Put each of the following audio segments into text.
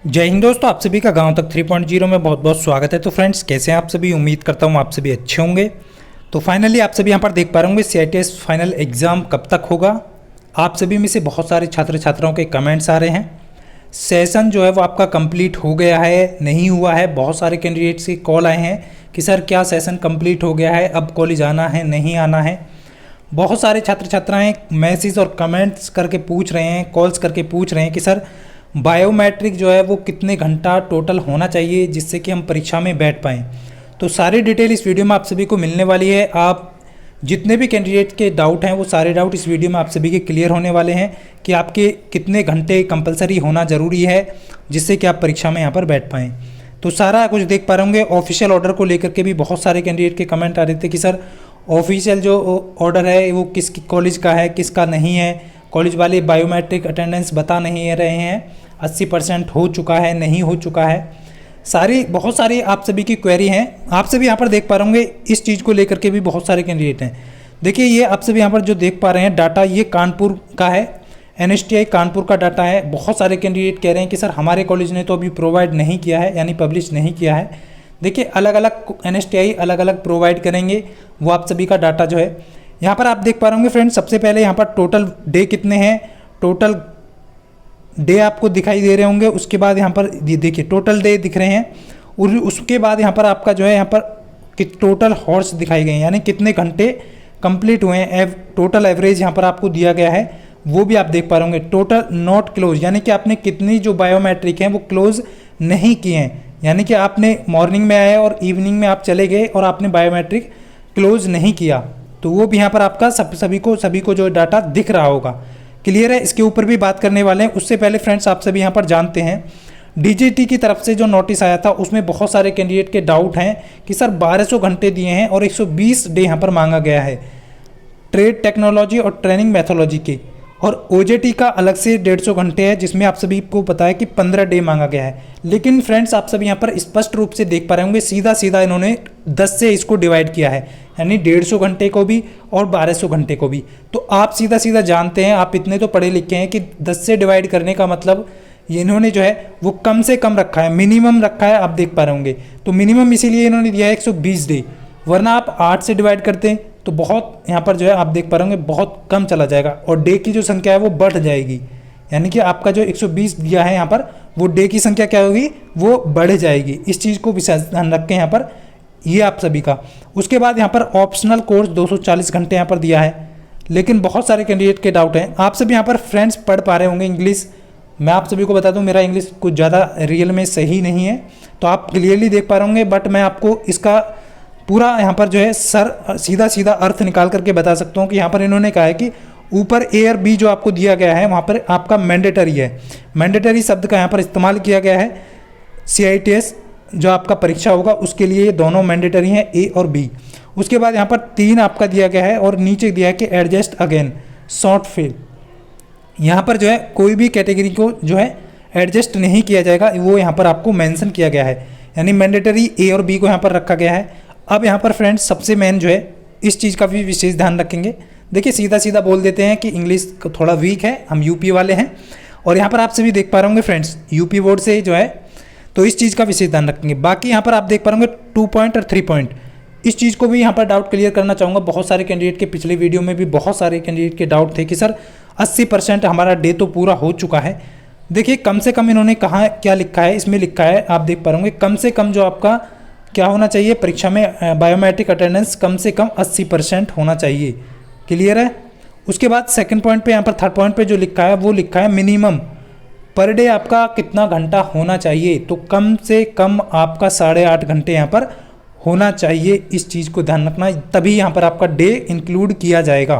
जय हिंद दोस्तों, आप सभी का गांव तक 3.0 में बहुत बहुत स्वागत है। तो फ्रेंड्स, कैसे हैं आप सभी? उम्मीद करता हूं आप सभी अच्छे होंगे। तो फाइनली आप सभी यहां पर देख पा रहे होंगे CITS फाइनल एग्ज़ाम कब तक होगा। आप सभी में से बहुत सारे छात्र छात्राओं के कमेंट्स आ रहे हैं। सेशन जो है वो आपका कंप्लीट हो गया है, नहीं हुआ है। बहुत सारे कैंडिडेट्स के कॉल आए हैं कि सर क्या सेशन कंप्लीट हो गया है, अब कॉलेज आना है नहीं आना है। बहुत सारे छात्र छात्राएँ मैसेज और कमेंट्स करके पूछ रहे हैं, कॉल्स करके पूछ रहे हैं कि सर बायोमेट्रिक जो है वो कितने घंटा टोटल होना चाहिए जिससे कि हम परीक्षा में बैठ पाएँ। तो सारी डिटेल इस वीडियो में आप सभी को मिलने वाली है। आप जितने भी कैंडिडेट के डाउट हैं वो सारे डाउट इस वीडियो में आप सभी के क्लियर होने वाले हैं कि आपके कितने घंटे कंपलसरी होना ज़रूरी है जिससे कि आप परीक्षा में यहाँ पर बैठ पाएँ। तो सारा कुछ देख पा रहे होंगे। ऑफिशियल ऑर्डर को लेकर के भी बहुत सारे कैंडिडेट के कमेंट आ रहे थे कि सर ऑफिशियल जो ऑर्डर है वो किस कॉलेज का है, किसका नहीं है। कॉलेज वाले बायोमेट्रिक अटेंडेंस बता नहीं रहे हैं, 80% हो चुका है, नहीं हो चुका है। बहुत सारी आप सभी की क्वेरी हैं। आप सभी यहाँ पर देख पा रहे होंगे इस चीज़ को लेकर के भी बहुत सारे कैंडिडेट हैं। देखिए ये आप सभी यहाँ पर जो देख पा रहे हैं डाटा, ये कानपुर का है, NSTI कानपुर का डाटा है। बहुत सारे कैंडिडेट कह रहे हैं कि सर हमारे कॉलेज ने तो अभी प्रोवाइड नहीं किया है, यानी पब्लिश नहीं किया है। देखिए अलग अलग NSTI अलग अलग प्रोवाइड करेंगे, वो आप सभी का डाटा जो है यहाँ पर आप देख पा रहे होंगे। फ्रेंड्स, सबसे पहले यहाँ पर टोटल डे कितने हैं, टोटल डे आपको दिखाई दे रहे होंगे। उसके बाद यहाँ पर देखिए टोटल डे दिख रहे हैं और उसके बाद यहाँ पर आपका जो है यहाँ पर टोटल हॉर्स दिखाई गए हैं, यानी कितने घंटे कंप्लीट हुए हैं। टोटल एवरेज यहाँ पर आपको दिया गया है, वो भी आप देख पा रहे होंगे। टोटल नॉट क्लोज, यानी कि आपने कितनी जो बायोमेट्रिक हैं वो क्लोज नहीं किए हैं, यानी कि आपने मॉर्निंग में आए और इवनिंग में आप चले गए और आपने बायोमेट्रिक क्लोज नहीं किया, तो वो भी यहाँ पर आपका सभी को जो डाटा दिख रहा होगा। क्लियर है? इसके ऊपर भी बात करने वाले हैं। उससे पहले फ्रेंड्स, आप सभी यहाँ पर जानते हैं DGT की तरफ से जो नोटिस आया था उसमें बहुत सारे कैंडिडेट के डाउट हैं कि सर 1200 घंटे दिए हैं और 120 डे यहाँ पर मांगा गया है ट्रेड टेक्नोलॉजी और ट्रेनिंग मैथोलॉजी के, और OJT का अलग से 150 घंटे है जिसमें आप सभी को पता है कि 15 डे मांगा गया है। लेकिन फ्रेंड्स, आप सभी यहाँ पर स्पष्ट रूप से देख पा रहे होंगे सीधा सीधा इन्होंने 10 से इसको डिवाइड किया है, यानी 150 घंटे को भी और 1200 घंटे को भी। तो आप सीधा सीधा जानते हैं, आप इतने तो पढ़े लिखे हैं कि 10 से डिवाइड करने का मतलब ये इन्होंने जो है वो कम से कम रखा है, मिनिमम रखा है, आप देख पा रहे होंगे। तो मिनिमम इसीलिए इन्होंने दिया है 120 डे, वरना आप 8 से डिवाइड करते हैं तो बहुत यहाँ पर जो है आप देख पा रहे होंगे बहुत कम चला जाएगा और डे की जो संख्या है वो बढ़ जाएगी, यानी कि आपका जो 120 दिया है यहाँ पर वो डे की संख्या क्या होगी, वो बढ़ जाएगी। इस चीज़ को विशेष ध्यान रखें यहाँ पर, ये आप सभी का। उसके बाद यहाँ पर ऑप्शनल कोर्स 240 घंटे यहाँ पर दिया है, लेकिन बहुत सारे कैंडिडेट के डाउट हैं। आप सभी यहाँ पर फ्रेंड्स पढ़ पा रहे होंगे इंग्लिश। मैं आप सभी को बता दूँ मेरा इंग्लिश कुछ ज़्यादा रियल में सही नहीं है, तो आप क्लियरली देख पा रहे होंगे, बट मैं आपको इसका पूरा यहाँ पर जो है सीधा सीधा अर्थ निकाल करके बता सकता हूँ कि यहाँ पर इन्होंने कहा है कि ऊपर A और B जो आपको दिया गया है वहाँ पर आपका मैंडेटरी है। मैंडेटरी शब्द का यहाँ पर इस्तेमाल किया गया है। CITS जो आपका परीक्षा होगा उसके लिए ये दोनों मैंडेटरी हैं, A और B। उसके बाद यहाँ पर 3 आपका दिया गया है और नीचे दिया है कि एडजस्ट अगेन शॉर्ट फेल। यहाँ पर जो है कोई भी कैटेगरी को जो है एडजस्ट नहीं किया जाएगा, वो यहाँ पर आपको मेंशन किया गया है, यानी मैंडेटरी A और B को यहाँ पर रखा गया है। अब यहाँ पर फ्रेंड्स सबसे मेन जो है इस चीज़ का भी विशेष ध्यान रखेंगे। देखिए सीधा सीधा बोल देते हैं कि इंग्लिश थोड़ा वीक है, हम यूपी वाले हैं, और यहाँ पर आप सभी देख पा रहे होंगे फ्रेंड्स यूपी बोर्ड से जो है, तो इस चीज़ का विशेष ध्यान रखेंगे। बाकी यहाँ पर आप देख पा रहे होंगे 2 पॉइंट और 3 पॉइंट, इस चीज़ को भी यहाँ पर डाउट क्लियर करना चाहूँगा। बहुत सारे कैंडिडेट के पिछले वीडियो में भी बहुत सारे कैंडिडेट के डाउट थे कि सर 80% हमारा डे तो पूरा हो चुका है। देखिए कम से कम इन्होंने कहा क्या लिखा है, इसमें लिखा है आप देख पा रहे होंगे कम से कम जो आपका क्या होना चाहिए परीक्षा में बायोमेट्रिक अटेंडेंस कम से कम 80% होना चाहिए। क्लियर है? उसके बाद सेकंड पॉइंट पे यहाँ पर थर्ड पॉइंट पे जो लिखा है वो लिखा है मिनिमम पर डे आपका कितना घंटा होना चाहिए, तो कम से कम आपका 8.5 घंटे यहाँ पर होना चाहिए। इस चीज़ को ध्यान रखना, तभी यहाँ पर आपका डे इंक्लूड किया जाएगा।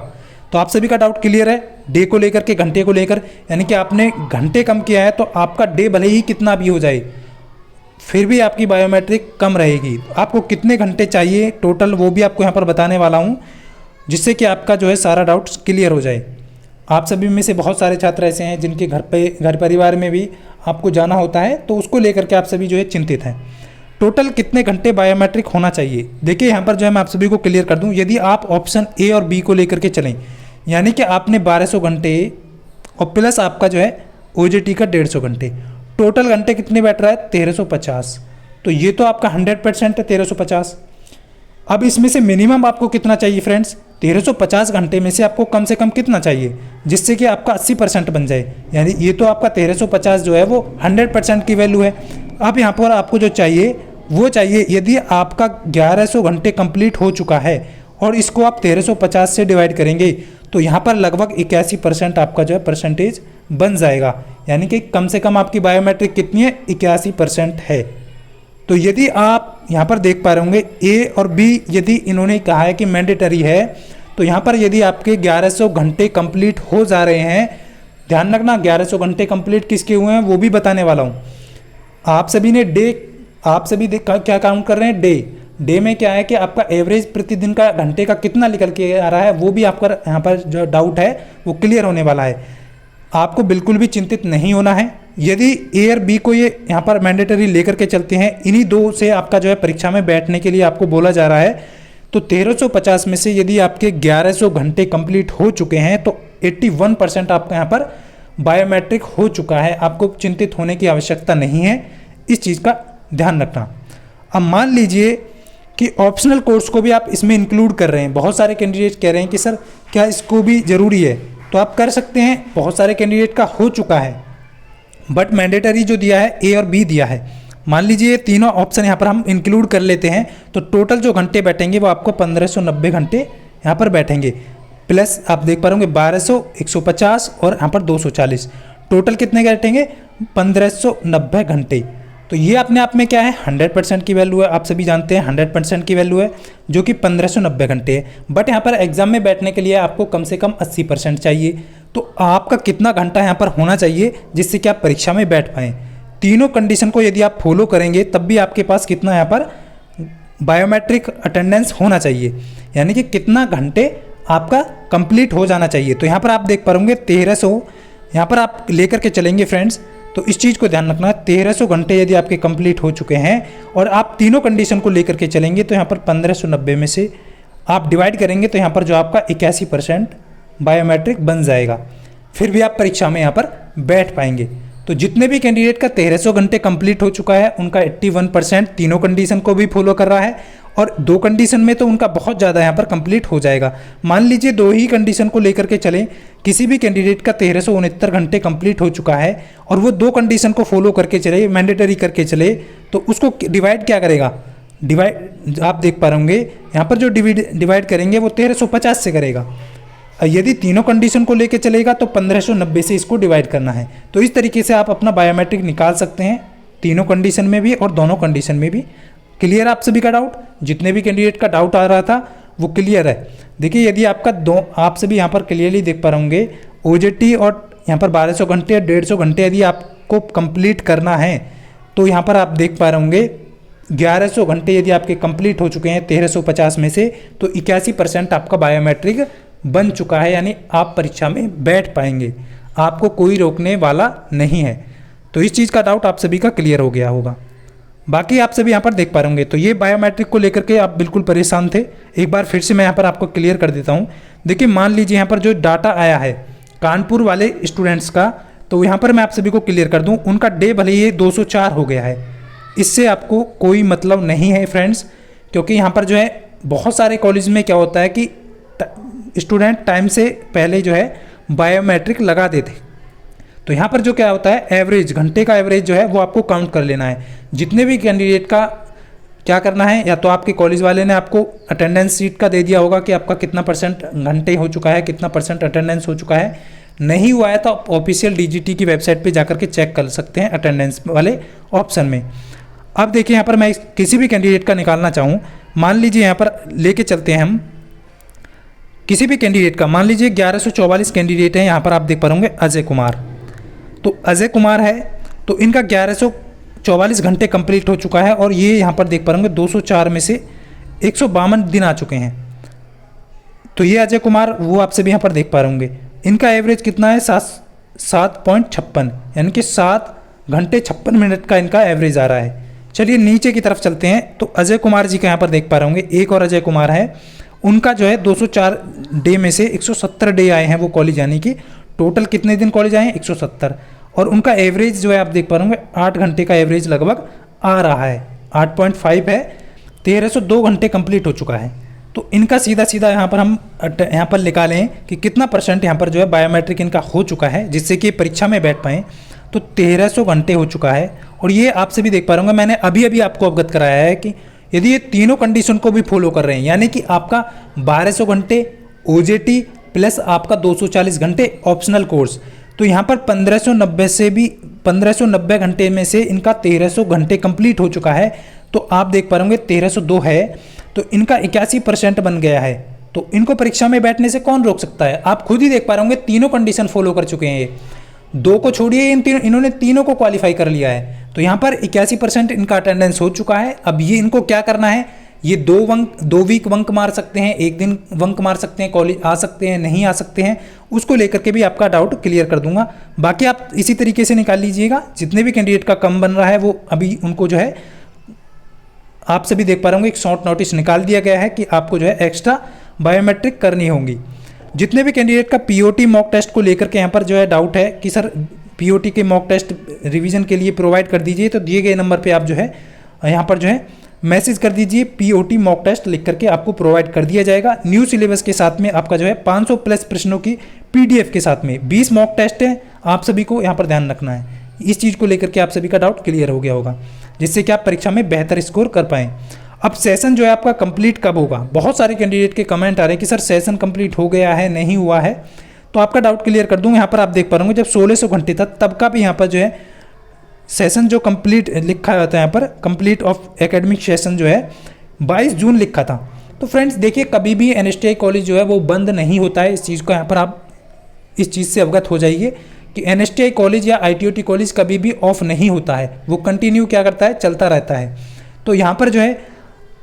तो आप सभी का डाउट क्लियर है डे को लेकर के, घंटे को लेकर, यानी कि आपने घंटे कम किया है तो आपका डे भले ही कितना भी हो जाए फिर भी आपकी बायोमेट्रिक कम रहेगी। आपको कितने घंटे चाहिए टोटल वो भी आपको यहाँ पर बताने वाला हूँ, जिससे कि आपका जो है सारा डाउट्स क्लियर हो जाए। आप सभी में से बहुत सारे छात्र ऐसे हैं जिनके घर परिवार में भी आपको जाना होता है, तो उसको लेकर के आप सभी जो है चिंतित हैं। टोटल कितने घंटे बायोमेट्रिक होना चाहिए, देखिए यहाँ पर जो है मैं आप सभी को क्लियर कर दूँ। यदि आप ऑप्शन A और B को लेकर के चलें, यानी कि आपने 1200 घंटे और प्लस आपका जो है OJT का 150 घंटे, टोटल घंटे कितने बैठ रहा है 1350। तो ये तो आपका 100% है 1350। अब इसमें से मिनिमम आपको कितना चाहिए फ्रेंड्स, 1350 घंटे में से आपको कम से कम कितना चाहिए जिससे कि आपका 80% बन जाए। यानी ये तो आपका 1350 जो है वो 100% की वैल्यू है। अब यहाँ पर आपको जो चाहिए वो चाहिए, यदि आपका 1100 घंटे कंप्लीट हो चुका है और इसको आप 1350 से डिवाइड करेंगे तो यहाँ पर लगभग 81% आपका जो है परसेंटेज बन जाएगा। यानी कि कम से कम आपकी बायोमेट्रिक कितनी है, 81% है। तो यदि आप यहाँ पर देख पा रहे होंगे ए और बी, यदि इन्होंने कहा है कि मैंडेटरी है, तो यहाँ पर यदि आपके 1100 घंटे कंप्लीट हो जा रहे हैं, ध्यान रखना 1100 घंटे कंप्लीट किसके हुए हैं वो भी बताने वाला हूँ। आप सभी ने आप सभी क्या काउंट कर रहे हैं, डे में क्या है कि आपका एवरेज प्रतिदिन का घंटे का कितना निकल के आ रहा है, वो भी आपका यहाँ पर जो डाउट है वो क्लियर होने वाला है। आपको बिल्कुल भी चिंतित नहीं होना है। यदि ए और बी को ये यहाँ पर मैंडेटरी लेकर के चलते हैं, इन्हीं दो से आपका जो है परीक्षा में बैठने के लिए आपको बोला जा रहा है, तो 1350 में से यदि आपके 1100 घंटे कंप्लीट हो चुके हैं तो 81% आपका यहाँ पर बायोमेट्रिक हो चुका है। आपको चिंतित होने की आवश्यकता नहीं है, इस चीज़ का ध्यान रखना। अब मान लीजिए कि ऑप्शनल कोर्स को भी आप इसमें इंक्लूड कर रहे हैं। बहुत सारे कैंडिडेट कह रहे हैं कि सर क्या इसको भी ज़रूरी है, तो आप कर सकते हैं। बहुत सारे कैंडिडेट का हो चुका है, बट मैंडेटरी जो दिया है ए और बी दिया है। मान लीजिए तीनों ऑप्शन यहाँ पर हम इंक्लूड कर लेते हैं तो टोटल जो घंटे बैठेंगे वो आपको 1590 घंटे यहाँ पर बैठेंगे। प्लस आप देख पा रहे होंगे 1200, 150 और यहाँ पर 240, टोटल कितने बैठेंगे 1590 घंटे। तो ये अपने आप में क्या है 100% की वैल्यू है। आप सभी जानते हैं 100% की वैल्यू है जो कि 1590 घंटे है। बट यहाँ पर एग्जाम में बैठने के लिए आपको कम से कम 80% चाहिए। तो आपका कितना घंटा यहाँ पर होना चाहिए जिससे कि आप परीक्षा में बैठ पाएँ। तीनों कंडीशन को यदि आप फॉलो करेंगे तब भी आपके पास कितना यहाँ पर बायोमेट्रिक अटेंडेंस होना चाहिए, यानी कि कितना घंटे आपका कंप्लीट हो जाना चाहिए। तो यहाँ पर आप देख पाओगे 1300 यहाँ पर आप लेकर के चलेंगे फ्रेंड्स। तो इस चीज़ को ध्यान रखना, 1300 घंटे यदि आपके कंप्लीट हो चुके हैं और आप तीनों कंडीशन को लेकर के चलेंगे तो यहाँ पर 1590 में से आप डिवाइड करेंगे तो यहाँ पर जो आपका 81% बायोमेट्रिक बन जाएगा। फिर भी आप परीक्षा में यहाँ पर बैठ पाएंगे। तो जितने भी कैंडिडेट का 1300 घंटे कंप्लीट हो चुका है उनका 81% तीनों कंडीशन को भी फॉलो कर रहा है, और दो कंडीशन में तो उनका बहुत ज़्यादा यहाँ पर कंप्लीट हो जाएगा। मान लीजिए दो ही कंडीशन को लेकर के चलें, किसी भी कैंडिडेट का 1369 घंटे कंप्लीट हो चुका है और वो दो कंडीशन को फॉलो करके चले, मैंडेटरी करके चले, तो उसको डिवाइड क्या करेगा, डिवाइड आप देख पा रहे होंगे यहाँ पर जो डिवाइड करेंगे वो 1350 से करेगा। यदि तीनों कंडीशन को लेके चलेगा तो 1590 से इसको डिवाइड करना है। तो इस तरीके से आप अपना बायोमेट्रिक निकाल सकते हैं, तीनों कंडीशन में भी और दोनों कंडीशन में भी। क्लियर आप सभी का डाउट, जितने भी कैंडिडेट का डाउट आ रहा था वो क्लियर है। देखिए यदि आपका आप सभी यहाँ पर क्लियरली देख पा होंगे ओजेटी और यहाँ पर 1200 घंटे या 150 घंटे यदि आपको कंप्लीट करना है तो यहाँ पर आप देख पा रहे होंगे 1100 घंटे यदि आपके कंप्लीट हो चुके हैं 1350 में से, तो 81% आपका बायोमेट्रिक बन चुका है, यानी आप परीक्षा में बैठ पाएंगे, आपको कोई रोकने वाला नहीं है। तो इस चीज़ का डाउट आप सभी का क्लियर हो गया होगा। बाकी आप सभी यहाँ पर देख पा होंगे, तो ये बायोमेट्रिक को लेकर के आप बिल्कुल परेशान थे। एक बार फिर से मैं यहाँ पर आपको क्लियर कर देता हूँ। देखिए मान लीजिए यहाँ पर जो डाटा आया है कानपुर वाले स्टूडेंट्स का, तो यहाँ पर मैं आप सभी को क्लियर कर दूँ, उनका डे भले ही 204 हो गया है, इससे आपको कोई मतलब नहीं है फ्रेंड्स, क्योंकि यहाँ पर जो है बहुत सारे कॉलेज में क्या होता है कि स्टूडेंट टाइम से पहले जो है बायोमेट्रिक लगा देते। तो यहाँ पर जो क्या होता है एवरेज घंटे का एवरेज जो है वो आपको काउंट कर लेना है। जितने भी कैंडिडेट का क्या करना है, या तो आपके कॉलेज वाले ने आपको अटेंडेंस शीट का दे दिया होगा कि आपका कितना परसेंट घंटे हो चुका है, कितना परसेंट अटेंडेंस हो चुका है। नहीं हुआ है तो आप ऑफिशियल डीजीटी की वेबसाइट पे जाकर के चेक कर सकते हैं अटेंडेंस वाले ऑप्शन में। अब देखिए यहाँ पर मैं किसी भी कैंडिडेट का निकालना चाहूँ, मान लीजिए यहाँ पर लेके चलते हैं हम किसी भी कैंडिडेट का, मान लीजिए 1144 कैंडिडेट हैं। यहाँ पर आप देख पा होंगे अजय कुमार, तो अजय कुमार है तो इनका 1144 घंटे कंप्लीट हो चुका है, और ये यहाँ पर देख पा होंगे 204 में से 152 दिन आ चुके हैं। तो ये अजय कुमार वो आप सभी यहाँ पर देख पा होंगे, इनका एवरेज कितना है 7.56, यानी कि 7 घंटे 56 मिनट का इनका एवरेज आ रहा है। चलिए नीचे की तरफ चलते हैं, तो अजय कुमार जी का यहाँ पर देख पा होंगे एक और अजय कुमार है, उनका जो है 204 डे में से 170 डे आए हैं वो कॉलेज, यानी कि टोटल कितने दिन कॉलेज आए हैं 170, और उनका एवरेज जो है आप देख पा रहे होंगे 8 घंटे का एवरेज लगभग आ रहा है, 8.5 है, 1302 घंटे कंप्लीट हो चुका है। तो इनका सीधा सीधा यहाँ पर हम यहाँ पर निकालें कि कितना % यहाँ पर जो है बायोमेट्रिक इनका हो चुका है जिससे कि परीक्षा में बैठ पाएँ, तो 1300 घंटे हो चुका है। और ये आपसे भी देख पा रहे होंगे, मैंने अभी अभी आपको अवगत कराया है कि यदि ये तीनों कंडीशन को भी फॉलो कर रहे हैं, यानी कि आपका 1200 घंटे OJT प्लस आपका 240 घंटे ऑप्शनल कोर्स, तो यहाँ पर 1590 घंटे में से इनका 1300 घंटे कंप्लीट हो चुका है। तो आप देख पा रहे होंगे 1302 है, तो इनका 81% बन गया है। तो इनको परीक्षा में बैठने से कौन रोक सकता है? आप खुद ही देख पा रहे होंगे, तीनों कंडीशन फॉलो कर चुके हैं। ये 2 को छोड़िए, इन्होंने तीनों को क्वालिफाई कर लिया है। तो यहाँ पर 81% इनका अटेंडेंस हो चुका है। अब ये इनको क्या करना है, ये 2 वीक वंक मार सकते हैं, 1 दिन वंक मार सकते हैं, कॉलेज आ सकते हैं, नहीं आ सकते हैं, उसको लेकर के भी आपका डाउट क्लियर कर दूंगा। बाकी आप इसी तरीके से निकाल लीजिएगा। जितने भी कैंडिडेट का कम बन रहा है वो अभी उनको जो है आप सभी देख पा रहे होंगे, एक शॉर्ट नोटिस निकाल दिया गया है कि आपको जो है एक्स्ट्रा बायोमेट्रिक करनी होगी। जितने भी कैंडिडेट का POT मॉक टेस्ट को लेकर के यहाँ पर जो है डाउट है कि सर POT के मॉक टेस्ट रिवीजन के लिए प्रोवाइड कर दीजिए, तो दिए गए नंबर पे आप जो है यहाँ पर जो है मैसेज कर दीजिए, POT मॉक टेस्ट लिख करके आपको प्रोवाइड कर दिया जाएगा। न्यू सिलेबस के साथ में आपका जो है 500 प्लस प्रश्नों की PDF के साथ में 20 मॉक टेस्ट है। आप सभी को यहाँ पर ध्यान रखना है, इस चीज़ को लेकर के आप सभी का डाउट क्लियर हो गया होगा, जिससे कि आप परीक्षा में बेहतर स्कोर कर पाएँ। अब सेशन जो है आपका कंप्लीट कब होगा? बहुत सारे कैंडिडेट के कमेंट आ रहे हैं कि सर सेशन कंप्लीट हो गया है, नहीं हुआ है। तो आपका डाउट क्लियर कर दूँ। यहाँ पर आप देख पा रहे होंगे, जब 1600 घंटे था तब का भी यहाँ पर जो है सेशन जो कंप्लीट लिखा जाता है, यहाँ पर कंप्लीट ऑफ एकेडमिक सेशन जो है 22 जून लिखा था। तो फ्रेंड्स देखिए, कभी भी NSTI कॉलेज जो है वो बंद नहीं होता है। इस चीज़ को यहाँ पर आप इस चीज़ से अवगत हो जाइए कि NSTI कॉलेज या ITOT कॉलेज कभी भी ऑफ नहीं होता है, वो कंटिन्यू क्या करता है, चलता रहता है। तो यहाँ पर जो है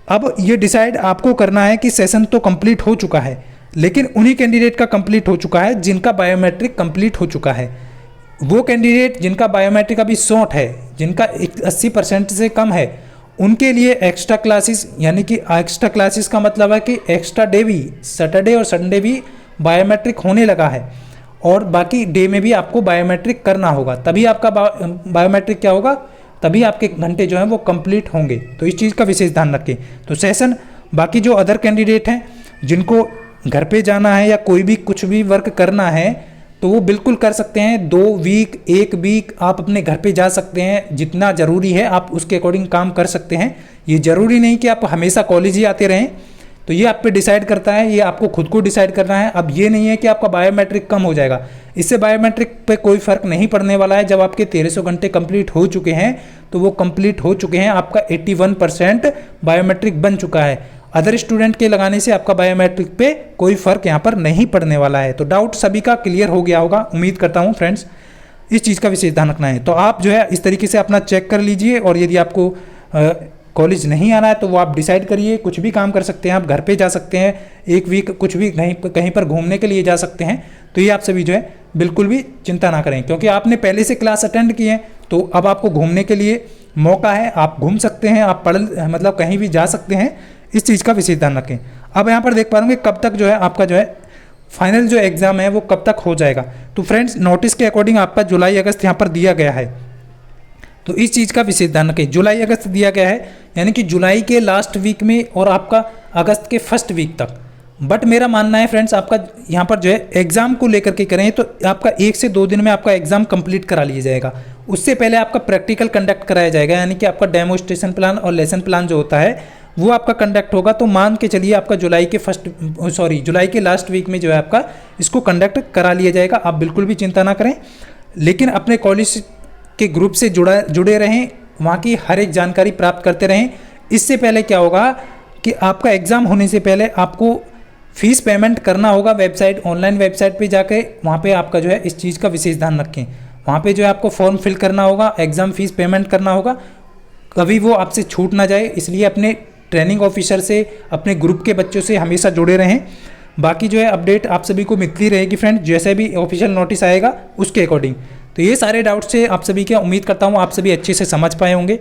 अब ये डिसाइड आपको करना है कि सेशन तो कंप्लीट हो चुका है, लेकिन उन्हीं कैंडिडेट का कंप्लीट हो चुका है जिनका बायोमेट्रिक कंप्लीट हो चुका है। वो कैंडिडेट जिनका बायोमेट्रिक अभी शॉर्ट है, जिनका 80% से कम है, उनके लिए एक्स्ट्रा क्लासेस, यानी कि एक्स्ट्रा क्लासेस का मतलब है कि एक्स्ट्रा डे भी, सैटरडे और संडे भी बायोमेट्रिक होने लगा है, और बाकी डे में भी आपको बायोमेट्रिक करना होगा, तभी आपका बायोमेट्रिक क्या होगा, तभी आपके घंटे जो हैं वो कंप्लीट होंगे। तो इस चीज़ का विशेष ध्यान रखें। तो सेशन बाकी जो अदर कैंडिडेट हैं जिनको घर पे जाना है या कोई भी कुछ भी वर्क करना है, तो वो बिल्कुल कर सकते हैं। 2 वीक 1 वीक आप अपने घर पे जा सकते हैं, जितना ज़रूरी है आप उसके अकॉर्डिंग काम कर सकते हैं। ये ज़रूरी नहीं कि आप हमेशा कॉलेज ही आते रहें। तो ये आप पे डिसाइड करता है, ये आपको खुद को डिसाइड करना है। अब ये नहीं है कि आपका बायोमेट्रिक कम हो जाएगा, इससे बायोमेट्रिक पे कोई फर्क नहीं पड़ने वाला है। जब आपके 1300 घंटे कंप्लीट हो चुके हैं तो वो कंप्लीट हो चुके हैं, आपका 81% बायोमेट्रिक बन चुका है। अदर स्टूडेंट के लगाने से आपका बायोमेट्रिक पे कोई फर्क यहाँ पर नहीं पड़ने वाला है। तो डाउट सभी का क्लियर हो गया होगा, उम्मीद करता हूँ फ्रेंड्स। इस चीज़ का विशेष ध्यान रखना है। तो आप जो है इस तरीके से अपना चेक कर लीजिए, और यदि आपको कॉलेज नहीं आना है तो वो आप डिसाइड करिए। कुछ भी काम कर सकते हैं, आप घर पे जा सकते हैं, 1 वीक कुछ भी कहीं पर घूमने के लिए जा सकते हैं। तो ये आप सभी जो है बिल्कुल भी चिंता ना करें, क्योंकि आपने पहले से क्लास अटेंड की है, तो अब आपको घूमने के लिए मौका है, आप घूम सकते हैं, आप मतलब कहीं भी जा सकते हैं। इस चीज़ का विशेष ध्यान रखें। अब यहाँ पर देख पा रहे होंगे कब तक जो है आपका जो है फाइनल जो एग्ज़ाम है वो कब तक हो जाएगा। तो फ्रेंड्स नोटिस के अकॉर्डिंग आपका जुलाई अगस्त यहाँ पर दिया गया है, तो इस चीज़ का विशेष ध्यान रखें। जुलाई अगस्त दिया गया है, यानी कि जुलाई के लास्ट वीक में और आपका अगस्त के फर्स्ट वीक तक। बट मेरा मानना है फ्रेंड्स, आपका यहाँ पर जो है एग्ज़ाम को लेकर के करें तो आपका 1 से 2 दिन में आपका एग्ज़ाम कंप्लीट करा लिया जाएगा। उससे पहले आपका प्रैक्टिकल कंडक्ट कराया जाएगा, यानी कि आपका डेमोस्ट्रेशन प्लान और लेसन प्लान जो होता है वो आपका कंडक्ट होगा। तो मान के चलिए आपका जुलाई के लास्ट वीक में जो है आपका इसको कंडक्ट करा लिया जाएगा। आप बिल्कुल भी चिंता ना करें, लेकिन अपने कॉलेज के ग्रुप से जुड़े रहें, वहाँ की हर एक जानकारी प्राप्त करते रहें। इससे पहले क्या होगा कि आपका एग्ज़ाम होने से पहले आपको फीस पेमेंट करना होगा वेबसाइट, ऑनलाइन वेबसाइट पे जाके। वहाँ पे आपका जो है इस चीज़ का विशेष ध्यान रखें। वहाँ पे जो है आपको फॉर्म फिल करना होगा, एग्ज़ाम फीस पेमेंट करना होगा, कभी वो आपसे छूट ना जाए। इसलिए अपने ट्रेनिंग ऑफिसर से, अपने ग्रुप के बच्चों से हमेशा जुड़े रहें। बाकी जो है अपडेट आप सभी को मिलती रहेगी फ्रेंड, जैसे भी ऑफिशियल नोटिस आएगा उसके अकॉर्डिंग। तो ये सारे डाउट्स से आप सभी के उम्मीद करता हूँ आप सभी अच्छे से समझ पाए होंगे।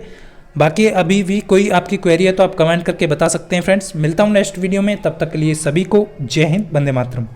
बाकी अभी भी कोई आपकी क्वेरी है तो आप कमेंट करके बता सकते हैं फ्रेंड्स। मिलता हूँ नेक्स्ट वीडियो में, तब तक के लिए सभी को जय हिंद, वंदे मातरम।